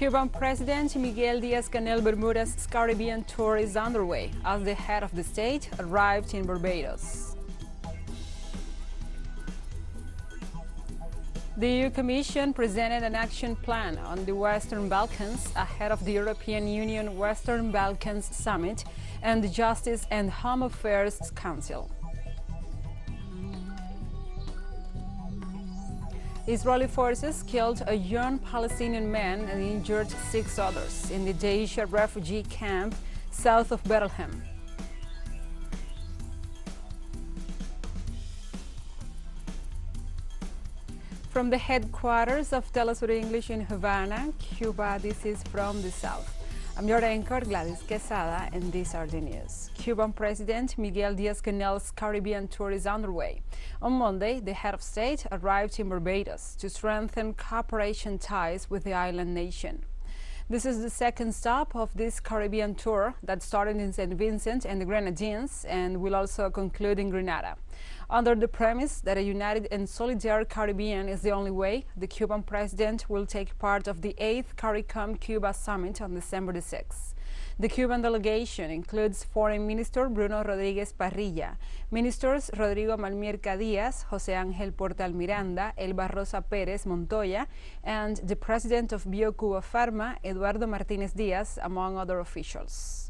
Cuban President Miguel Diaz-Canel Bermuda's Caribbean tour is underway as the head of the state arrived in Barbados. The EU Commission presented an action plan on the Western Balkans ahead of the European Union Western Balkans Summit and the Justice and Home Affairs Council. Israeli forces killed a young Palestinian man and injured 6 others in the Daesh refugee camp south of Bethlehem. From the headquarters of TeleSUR English in Havana, Cuba, this is From the South. I'm your anchor, Gladys Quesada, and these are the news. Cuban President Miguel Diaz-Canel's Caribbean tour is underway. On Monday, the head of state arrived in Barbados to strengthen cooperation ties with the island nation. This is the second stop of this Caribbean tour that started in St. Vincent and the Grenadines and will also conclude in Grenada. Under the premise that a united and solidary Caribbean is the only way, the Cuban president will take part of the 8th CARICOM-Cuba summit on December the 6th. The Cuban delegation includes Foreign Minister Bruno Rodríguez Parrilla, Ministers Rodrigo Malmierca Díaz, José Ángel Portal Miranda, Elba Rosa Pérez Montoya, and the president of BioCuba Pharma, Eduardo Martínez Díaz, among other officials.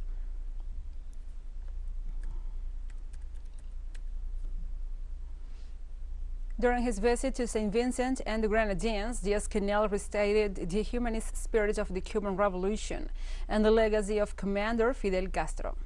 During his visit to St. Vincent and the Grenadines, Diaz-Canel restated the humanist spirit of the Cuban Revolution and the legacy of Commander Fidel Castro.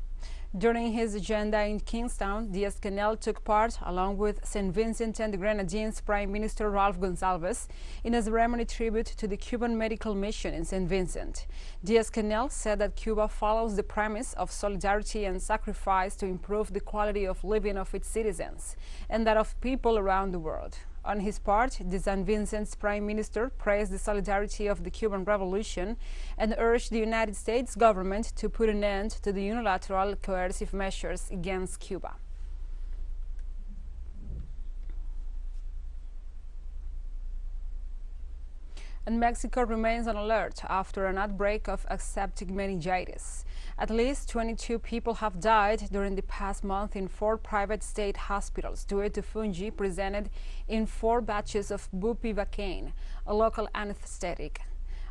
During his agenda in Kingstown, Diaz-Canel took part, along with St. Vincent and the Grenadines Prime Minister Ralph Gonsalves, in a ceremony tribute to the Cuban medical mission in St. Vincent. Diaz-Canel said that Cuba follows the premise of solidarity and sacrifice to improve the quality of living of its citizens and that of people around the world. On his part, the St. Vincent's Prime Minister praised the solidarity of the Cuban Revolution and urged the United States government to put an end to the unilateral coercive measures against Cuba. And Mexico remains on alert after an outbreak of aseptic meningitis. At least 22 people have died during the past month in 4 private state hospitals due to fungi presented in 4 batches of bupivacaine, a local anesthetic.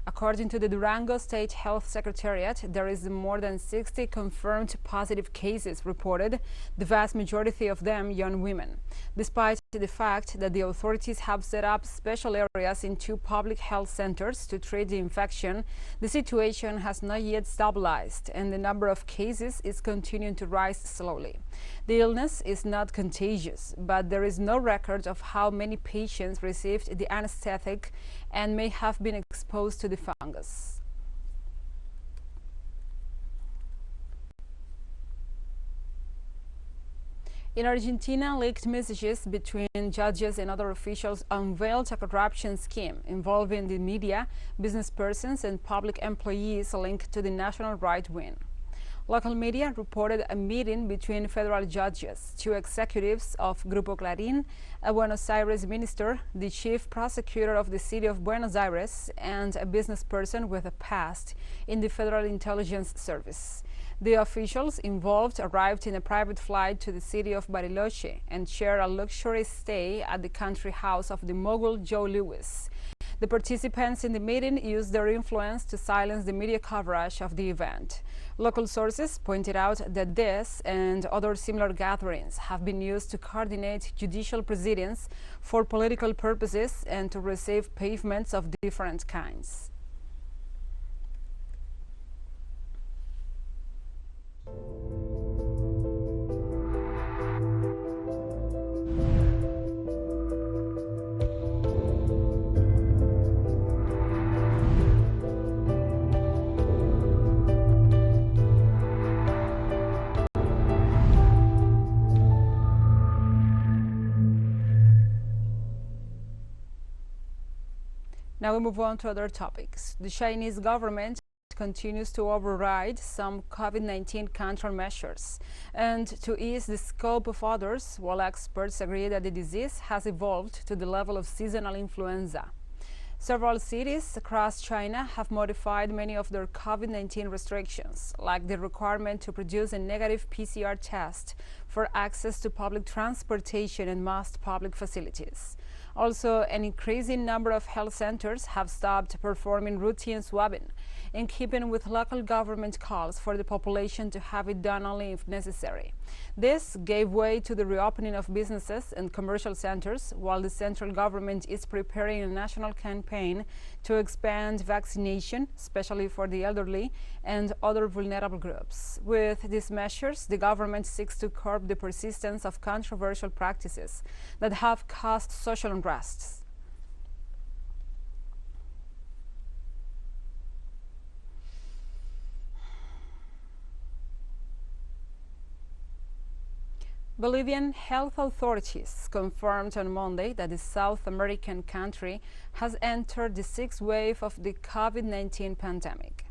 According to the Durango State Health Secretariat, there is more than 60 confirmed positive cases reported, the vast majority of them young women. Despite the fact that the authorities have set up special areas in 2 public health centers to treat the infection, the situation has not yet stabilized and the number of cases is continuing to rise slowly. The illness is not contagious, but there is no record of how many patients received the anesthetic and may have been exposed to the fungus. In Argentina, leaked messages between judges and other officials unveiled a corruption scheme involving the media, business persons, and public employees linked to the national right wing. Local media reported a meeting between federal judges, 2 executives of Grupo Clarín, a Buenos Aires minister, the chief prosecutor of the city of Buenos Aires, and a business person with a past in the Federal Intelligence Service. The officials involved arrived in a private flight to the city of Bariloche and shared a luxury stay at the country house of the mogul Joe Louis. The participants in the meeting used their influence to silence the media coverage of the event. Local sources pointed out that this and other similar gatherings have been used to coordinate judicial proceedings for political purposes and to receive payments of different kinds. Now we move on to other topics. The Chinese government continues to override some COVID-19 countermeasures and to ease the scope of others, while experts agree that the disease has evolved to the level of seasonal influenza. Several cities across China have modified many of their COVID-19 restrictions, like the requirement to produce a negative PCR test for access to public transportation and most public facilities. Also, an increasing number of health centers have stopped performing routine swabbing, in keeping with local government calls for the population to have it done only if necessary. This gave way to the reopening of businesses and commercial centers, while the central government is preparing a national campaign to expand vaccination, especially for the elderly and other vulnerable groups. With these measures, the government seeks to curb the persistence of controversial practices that have caused social unrests. Bolivian health authorities confirmed on Monday that the South American country has entered the sixth wave of the COVID-19 pandemic.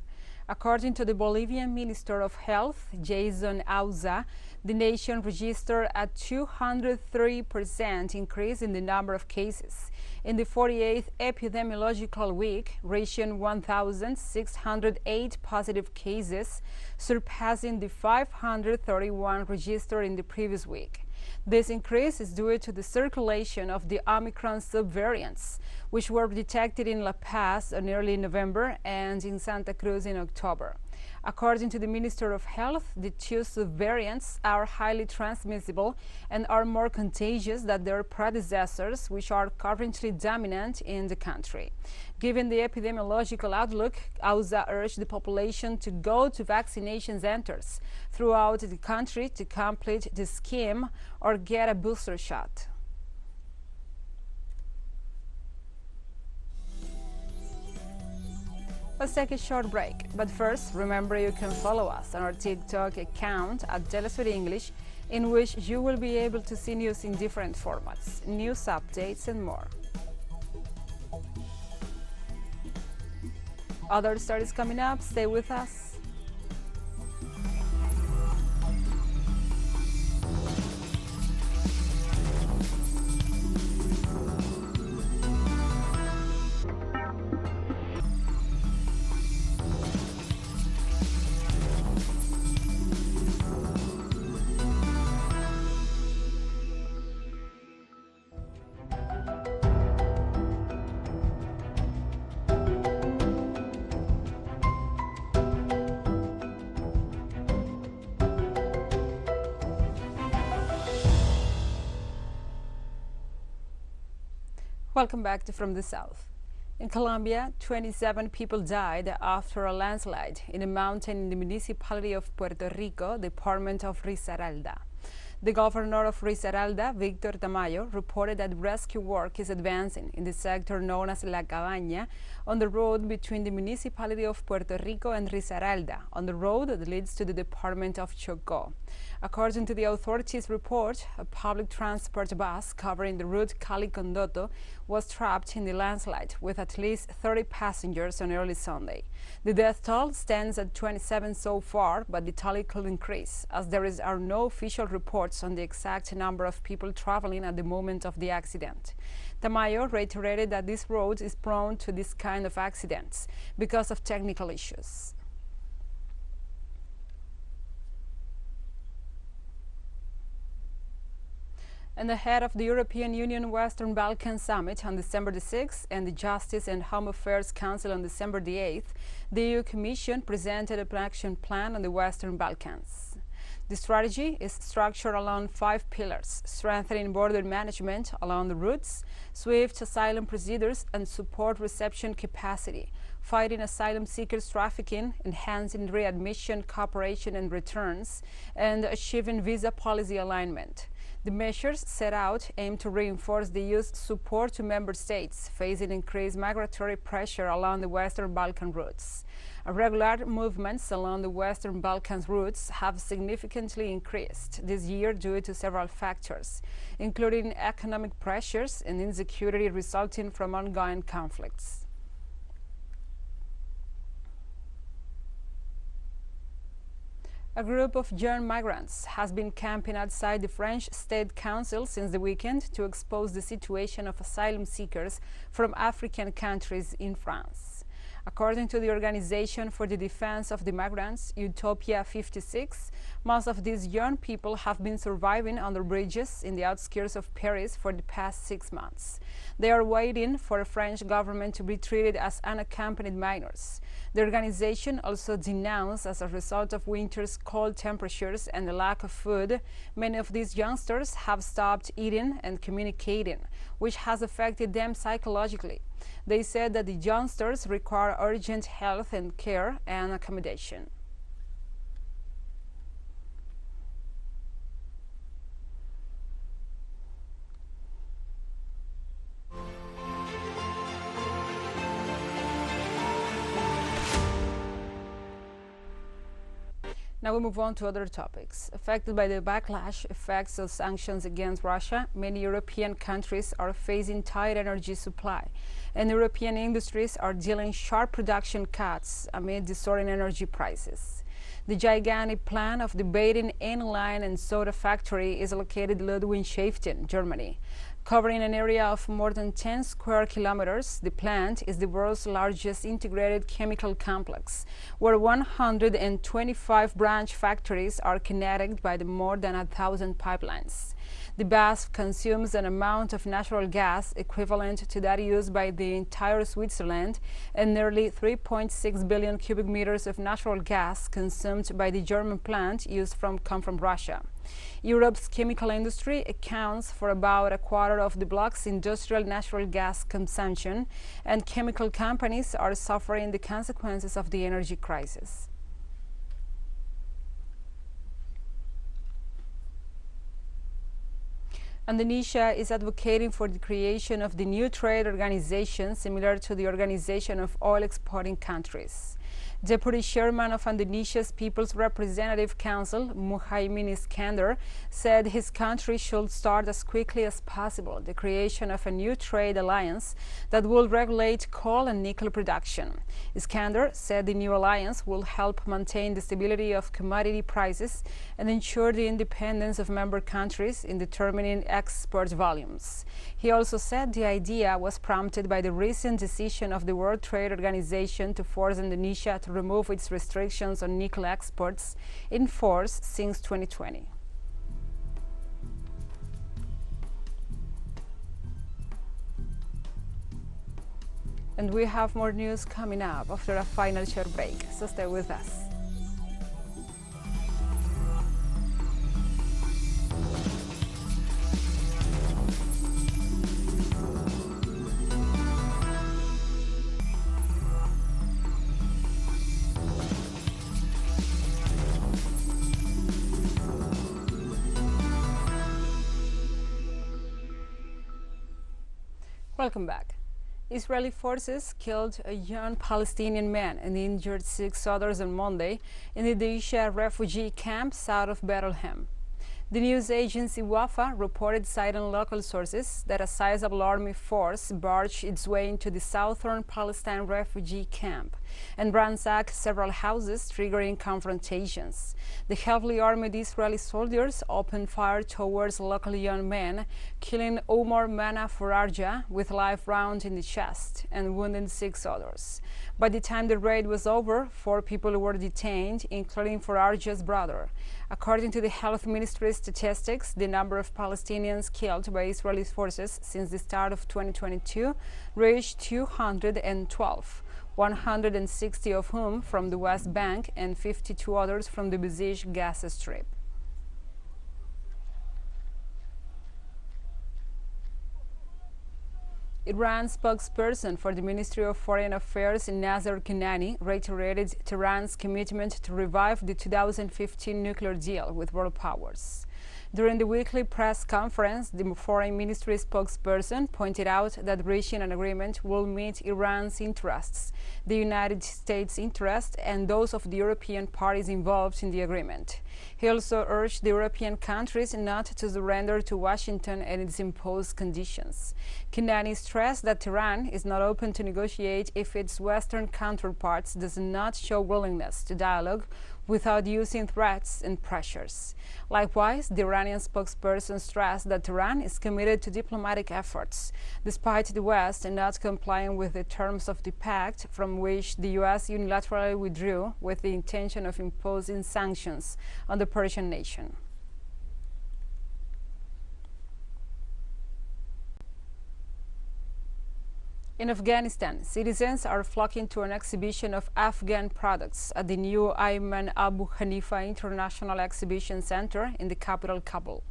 According to the Bolivian Minister of Health, Jason Auza, the nation registered a 203% increase in the number of cases. In the 48th epidemiological week, reaching 1,608 positive cases, surpassing the 531 registered in the previous week. This increase is due to the circulation of the Omicron subvariants, which were detected in La Paz in early November and in Santa Cruz in October. According to the Minister of Health, the two subvariants are highly transmissible and are more contagious than their predecessors, which are currently dominant in the country. Given the epidemiological outlook, Auza urged the population to go to vaccination centers throughout the country to complete the scheme or get a booster shot. Let's take a short break, but first, remember you can follow us on our TikTok account at TeleSUR English, in which you will be able to see news in different formats, news updates and more. Other stories coming up, stay with us. Welcome back to From the South. In Colombia, 27 people died after a landslide in a mountain in the municipality of Puerto Rico, department of Risaralda. The governor of Risaralda, Víctor Tamayo, reported that rescue work is advancing in the sector known as La Cabaña on the road between the municipality of Puerto Rico and Risaralda, on the road that leads to the department of Chocó. According to the authorities' report, a public transport bus covering the route Cali-Condoto was trapped in the landslide with at least 30 passengers on early Sunday. The death toll stands at 27 so far, but the tally could increase as there are no official reports on the exact number of people traveling at the moment of the accident. Tamayo reiterated that this road is prone to this kind of accidents because of technical issues. And ahead of the European Union Western Balkans Summit on December the 6th and the Justice and Home Affairs Council on December the 8th, the EU Commission presented an action plan on the Western Balkans. The strategy is structured along 5 pillars: strengthening border management along the routes, swift asylum procedures and support reception capacity, fighting asylum seekers trafficking, enhancing readmission cooperation and returns, and achieving visa policy alignment. The measures set out aim to reinforce the EU's support to member states facing increased migratory pressure along the Western Balkan routes. Irregular movements along the Western Balkans routes have significantly increased this year due to several factors, including economic pressures and insecurity resulting from ongoing conflicts. A group of young migrants has been camping outside the French State Council since the weekend to expose the situation of asylum seekers from African countries in France. According to the Organization for the Defense of the Migrants, Utopia 56, most of these young people have been surviving under bridges in the outskirts of Paris for the past 6 months. They are waiting for the French government to be treated as unaccompanied minors. The organization also denounced, as a result of winter's cold temperatures and the lack of food, many of these youngsters have stopped eating and communicating, which has affected them psychologically. They said that the youngsters require urgent health and care and accommodation. Now we move on to other topics. Affected by the backlash effects of sanctions against Russia, many European countries are facing tight energy supply, and European industries are dealing sharp production cuts amid the soaring energy prices. The gigantic plant of the Baden inline and soda factory is located in Ludwigshafen, Germany. Covering an area of more than 10 square kilometers, the plant is the world's largest integrated chemical complex, where 125 branch factories are connected by the more than 1,000 pipelines. The BASF consumes an amount of natural gas equivalent to that used by the entire Switzerland, and nearly 3.6 billion cubic meters of natural gas consumed by the German plant come from Russia. Europe's chemical industry accounts for about a quarter of the bloc's industrial natural gas consumption, and chemical companies are suffering the consequences of the energy crisis. Indonesia is advocating for the creation of the new trade organization similar to the Organization of Oil Exporting Countries. Deputy Chairman of Indonesia's People's Representative Council, Muhaimin Iskandar, said his country should start as quickly as possible the creation of a new trade alliance that will regulate coal and nickel production. Iskandar said the new alliance will help maintain the stability of commodity prices and ensure the independence of member countries in determining export volumes. He also said the idea was prompted by the recent decision of the World Trade Organization to force Indonesia to remove its restrictions on nickel exports in force since 2020. And we have more news coming up after a final short break, so stay with us. Welcome back. Israeli forces killed a young Palestinian man and injured 6 others on Monday in the Daisha refugee camp south of Bethlehem. The news agency Wafa reported, citing local sources, that a sizable army force barged its way into the southern Palestine refugee camp and ransacked several houses, triggering confrontations. The heavily armed Israeli soldiers opened fire towards local young men, killing Omar Mana Fararja with a live round in the chest and wounding 6 others. By the time the raid was over, 4 people were detained, including Fararja's brother. According to the health ministry's statistics, the number of Palestinians killed by Israeli forces since the start of 2022 reached 212, 160 of whom from the West Bank and 52 others from the besieged Gaza Strip. Iran's spokesperson for the Ministry of Foreign Affairs, Nasser Kanani, reiterated Tehran's commitment to revive the 2015 nuclear deal with world powers. During the weekly press conference, the Foreign Ministry spokesperson pointed out that reaching an agreement will meet Iran's interests, the United States' interests, and those of the European parties involved in the agreement. He also urged the European countries not to surrender to Washington and its imposed conditions. Kanani stressed that Tehran is not open to negotiate if its Western counterparts does not show willingness to dialogue without using threats and pressures. Likewise, the Iranian spokesperson stressed that Tehran is committed to diplomatic efforts, despite the West not complying with the terms of the pact from which the U.S. unilaterally withdrew with the intention of imposing sanctions on the Persian nation. In Afghanistan, citizens are flocking to an exhibition of Afghan products at the new Ayman Abu Hanifa International Exhibition Center in the capital, Kabul.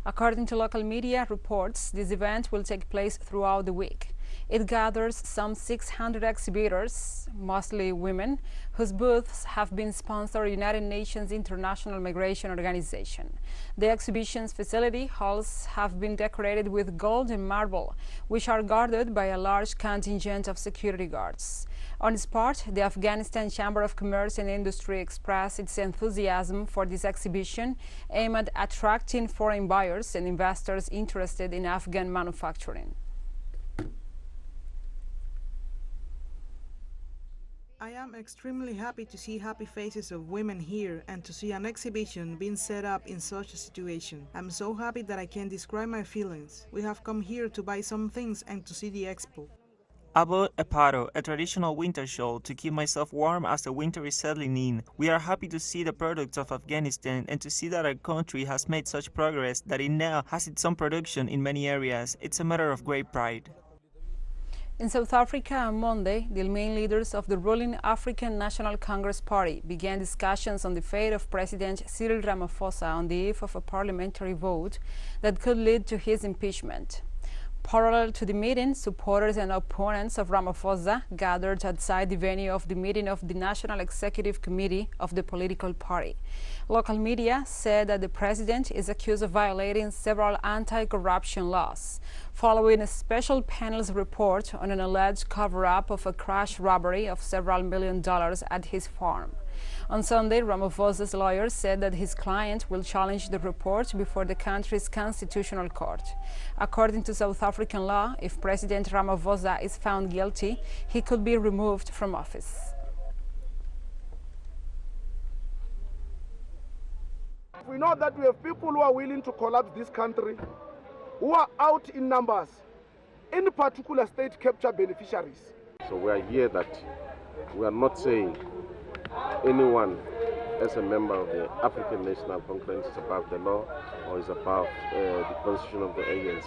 According to local media reports, this event will take place throughout the week. It gathers some 600 exhibitors, mostly women, whose booths have been sponsored by United Nations International Migration Organization. The exhibition's facility halls have been decorated with gold and marble, which are guarded by a large contingent of security guards. On its part, the Afghanistan Chamber of Commerce and Industry expressed its enthusiasm for this exhibition aimed at attracting foreign buyers and investors interested in Afghan manufacturing. I am extremely happy to see happy faces of women here and to see an exhibition being set up in such a situation. I'm so happy that I can't describe my feelings. We have come here to buy some things and to see the expo. I bought a paro, a traditional winter shawl, to keep myself warm as the winter is settling in. We are happy to see the products of Afghanistan and to see that our country has made such progress that it now has its own production in many areas. It's a matter of great pride. In South Africa on Monday, the main leaders of the ruling African National Congress Party began discussions on the fate of President Cyril Ramaphosa on the eve of a parliamentary vote that could lead to his impeachment. Parallel to the meeting, supporters and opponents of Ramaphosa gathered outside the venue of the meeting of the National Executive Committee of the political party. Local media said that the president is accused of violating several anti-corruption laws, following a special panel's report on an alleged cover-up of a crash robbery of several $1 million at his farm. On Sunday, Ramaphosa's lawyers said that his client will challenge the report before the country's constitutional court. According to South African law, if President Ramaphosa is found guilty, he could be removed from office. We know that we have people who are willing to collapse this country, who are out in numbers, in particular state capture beneficiaries. So we are here that we are not saying anyone as a member of the African National Congress is above the law or is above the constitution of the ANC.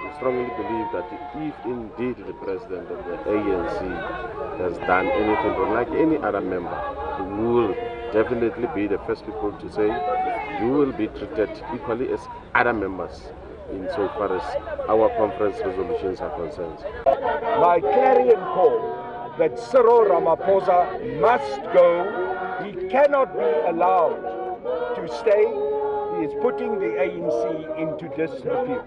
We strongly believe that if indeed the president of the ANC has done anything wrong, like any other member, we will definitely be the first people to say you will be treated equally as other members insofar as our conference resolutions are concerned. My clarion call that Cyril Ramaphosa must go. He cannot be allowed to stay. He is putting the ANC into disrepute.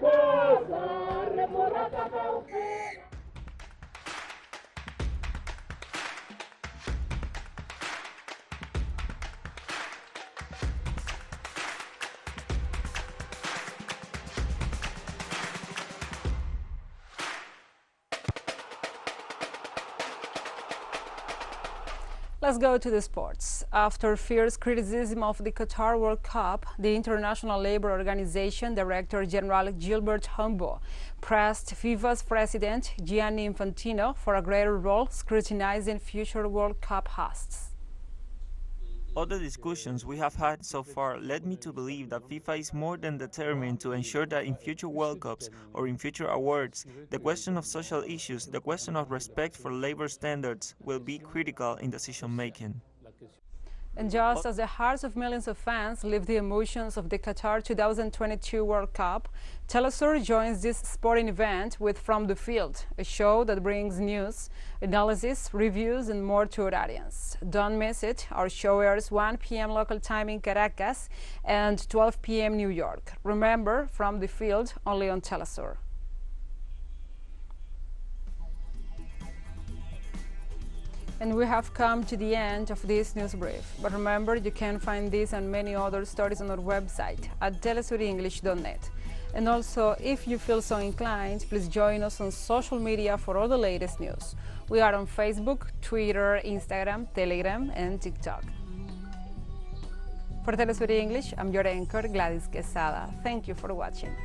Let's go to the sports. After fierce criticism of the Qatar World Cup, the International Labour Organization Director General Gilbert Humbo pressed FIFA's president Gianni Infantino for a greater role scrutinizing future World Cup hosts. All the discussions we have had so far led me to believe that FIFA is more than determined to ensure that in future World Cups or in future awards, the question of social issues, the question of respect for labor standards will be critical in decision-making. And just as the hearts of millions of fans live the emotions of the Qatar 2022 World Cup, TeleSUR joins this sporting event with From the Field, a show that brings news, analysis, reviews, and more to our audience. Don't miss it. Our show airs 1 p.m. local time in Caracas and 12 p.m. New York. Remember, From the Field, only on TeleSUR. And we have come to the end of this news brief. But remember, you can find this and many other stories on our website at telesurenglish.net. And also, if you feel so inclined, please join us on social media for all the latest news. We are on Facebook, Twitter, Instagram, Telegram, and TikTok. For TeleSUR English, I'm your anchor, Gladys Quesada. Thank you for watching.